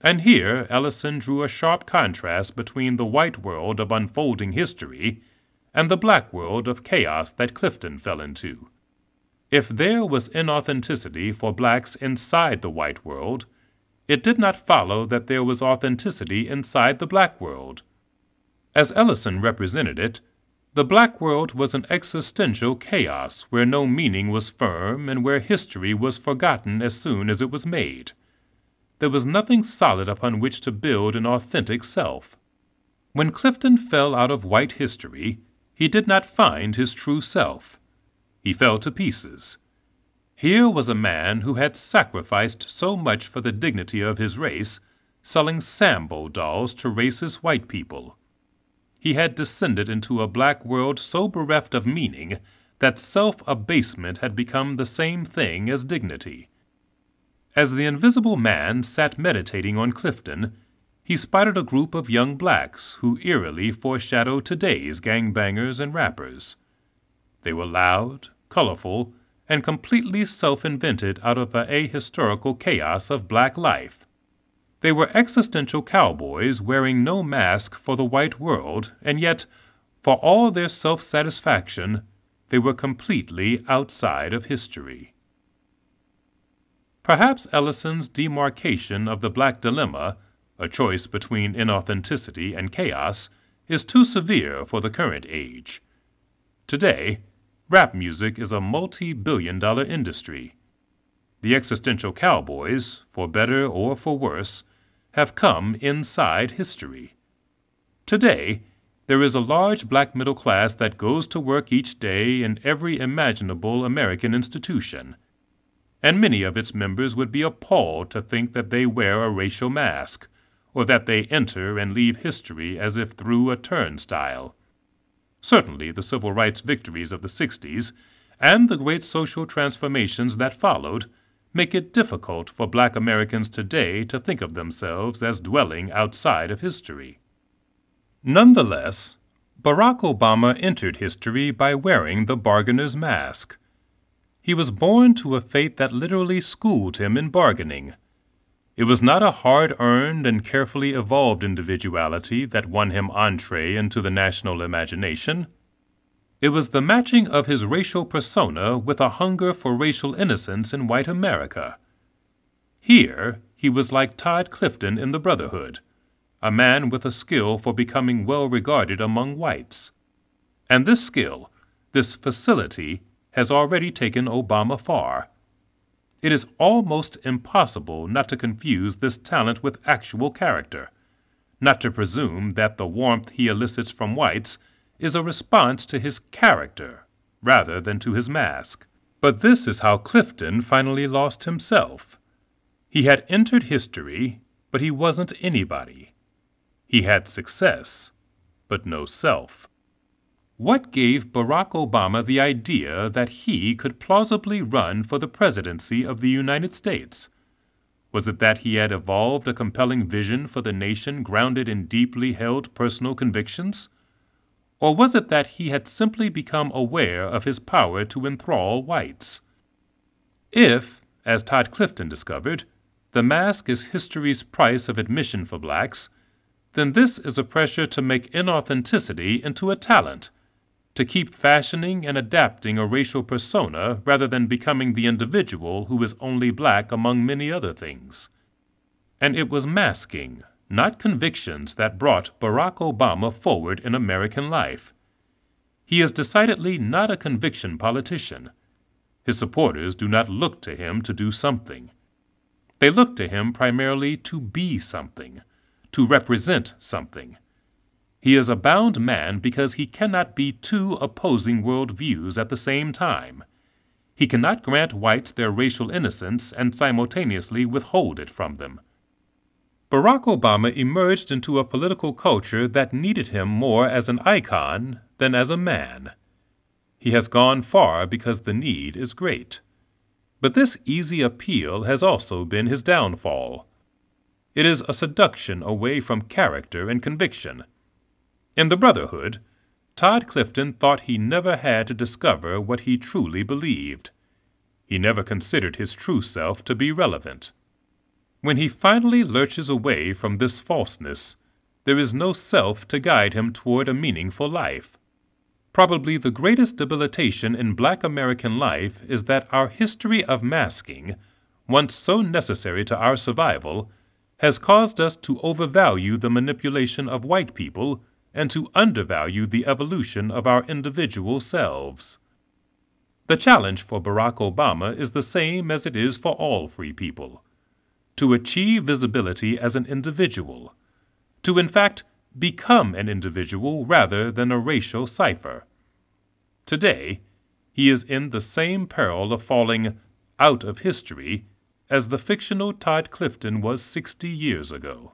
And here Ellison drew a sharp contrast between the white world of unfolding history and the black world of chaos that Clifton fell into. If there was inauthenticity for blacks inside the white world, it did not follow that there was authenticity inside the black world. As Ellison represented it, the black world was an existential chaos where no meaning was firm and where history was forgotten as soon as it was made. There was nothing solid upon which to build an authentic self. When Clifton fell out of white history, he did not find his true self. He fell to pieces. Here was a man who had sacrificed so much for the dignity of his race, selling Sambo dolls to racist white people. He had descended into a black world so bereft of meaning that self-abasement had become the same thing as dignity. As the Invisible Man sat meditating on Clifton, he spotted a group of young blacks who eerily foreshadowed today's gangbangers and rappers. They were loud, colorful, and completely self-invented out of an ahistorical chaos of black life. They were existential cowboys wearing no mask for the white world, and yet, for all their self-satisfaction, they were completely outside of history. Perhaps Ellison's demarcation of the black dilemma, a choice between inauthenticity and chaos, is too severe for the current age. Today, rap music is a multi-billion-dollar industry. The existential cowboys, for better or for worse, have come inside history. Today, there is a large black middle class that goes to work each day in every imaginable American institution, and many of its members would be appalled to think that they wear a racial mask, or that they enter and leave history as if through a turnstile. Certainly the civil rights victories of the 60s and the great social transformations that followed make it difficult for black Americans today to think of themselves as dwelling outside of history. Nonetheless, Barack Obama entered history by wearing the bargainer's mask. He was born to a fate that literally schooled him in bargaining. It was not a hard-earned and carefully evolved individuality that won him entree into the national imagination. It was the matching of his racial persona with a hunger for racial innocence in white America. Here, he was like Todd Clifton in the Brotherhood, a man with a skill for becoming well-regarded among whites. And this skill, this facility, has already taken Obama far. It is almost impossible not to confuse this talent with actual character, not to presume that the warmth he elicits from whites is a response to his character rather than to his mask. But this is how Clifton finally lost himself. He had entered history, but he wasn't anybody. He had success, but no self. What gave Barack Obama the idea that he could plausibly run for the presidency of the United States? Was it that he had evolved a compelling vision for the nation grounded in deeply held personal convictions? Or was it that he had simply become aware of his power to enthrall whites? If, as Todd Clifton discovered, the mask is history's price of admission for blacks, then this is a pressure to make inauthenticity into a talent, to keep fashioning and adapting a racial persona rather than becoming the individual who is only black among many other things. And it was masking, not convictions, that brought Barack Obama forward in American life. He is decidedly not a conviction politician. His supporters do not look to him to do something. They look to him primarily to be something, to represent something. He is a bound man because he cannot be two opposing worldviews at the same time. He cannot grant whites their racial innocence and simultaneously withhold it from them. Barack Obama emerged into a political culture that needed him more as an icon than as a man. He has gone far because the need is great. But this easy appeal has also been his downfall. It is a seduction away from character and conviction. In the Brotherhood, Todd Clifton thought he never had to discover what he truly believed. He never considered his true self to be relevant. When he finally lurches away from this falseness, there is no self to guide him toward a meaningful life. Probably the greatest debilitation in Black American life is that our history of masking, once so necessary to our survival, has caused us to overvalue the manipulation of white people and to undervalue the evolution of our individual selves. The challenge for Barack Obama is the same as it is for all free people: to achieve visibility as an individual, to in fact become an individual rather than a racial cipher. Today, he is in the same peril of falling out of history as the fictional Todd Clifton was 60 years ago.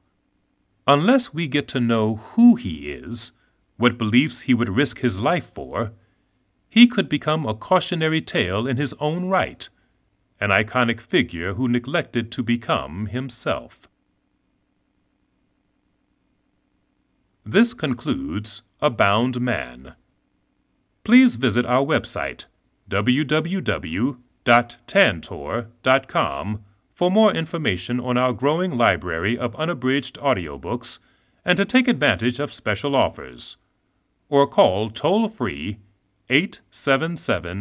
Unless we get to know who he is, what beliefs he would risk his life for, he could become a cautionary tale in his own right, an iconic figure who neglected to become himself. This concludes A Bound Man. Please visit our website, www.tantor.com, for more information on our growing library of unabridged audiobooks and to take advantage of special offers. Or call toll-free 877